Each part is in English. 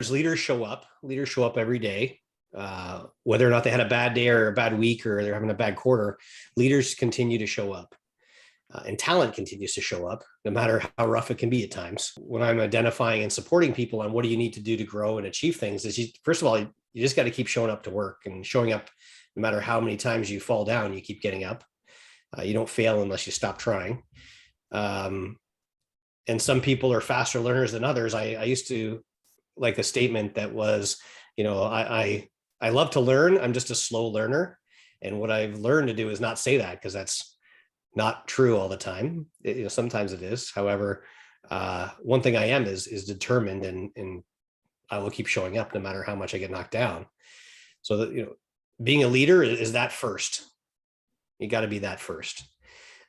Leaders show up. Leaders show up every day, whether or not they had a bad day or a bad week or they're having a bad quarter. Leaders continue to show up, and talent continues to show up, no matter how rough it can be at times. When I'm identifying and supporting people on what do you need to do to grow and achieve things, is first of all, you just got to keep showing up to work, and showing up, no matter how many times you fall down, you keep getting up. You don't fail unless you stop trying. And some people are faster learners than others. I used to like a statement that was, I love to learn. I'm just a slow learner. And what I've learned to do is not say that, because that's not true all the time. Sometimes it is. However, one thing I am is determined, and I will keep showing up no matter how much I get knocked down. So that, being a leader is that first. You got to be that first.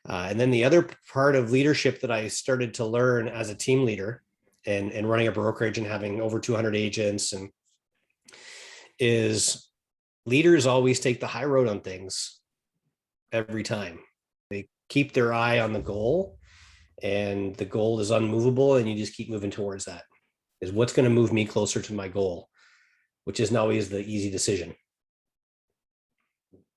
And then the other part of leadership that I started to learn as a team leader and running a brokerage and having over 200 agents is leaders always take the high road on things every time. They keep their eye on the goal, and the goal is unmovable, and you just keep moving towards that. Is what's going to move me closer to my goal, which isn't always the easy decision.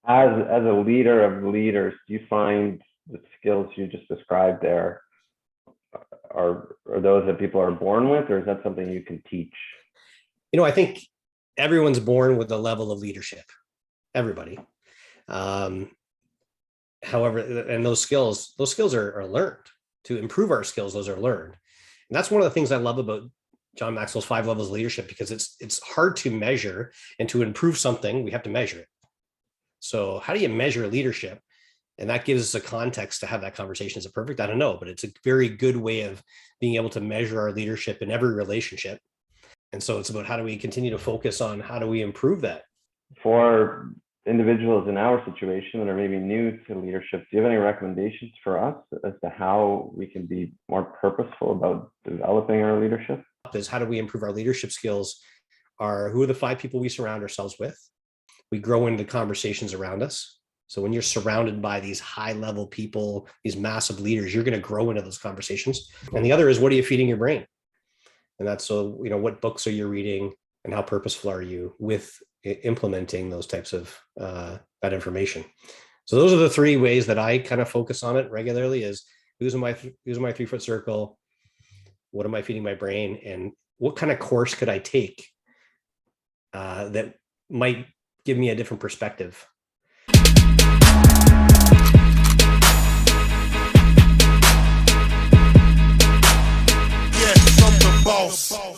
As a leader of leaders, do you find the skills you just described there are those that people are born with, or is that something you can teach? I think everyone's born with a level of leadership. Everybody. However, and those skills are learned. To improve our skills, those are learned. And that's one of the things I love about John Maxwell's 5 levels of leadership, because it's hard to measure, and to improve something, we have to measure it. So how do you measure leadership? And that gives us a context to have that conversation. Is it perfect? I don't know, but it's a very good way of being able to measure our leadership in every relationship. And so it's about how do we continue to focus on how do we improve that? For individuals in our situation that are maybe new to leadership, do you have any recommendations for us as to how we can be more purposeful about developing our leadership? Is how do we improve our leadership skills? Who are the 5 people we surround ourselves with? We grow into conversations around us. So when you're surrounded by these high level people, these massive leaders, you're going to grow into those conversations. And the other is, what are you feeding your brain? And that's, so, what books are you reading, and how purposeful are you with implementing those types of that information? So those are the 3 ways that I kind of focus on it regularly: is who's in my 3-foot circle, what am I feeding my brain, and what kind of course could I take that might give me a different perspective. Yes, I'm the boss.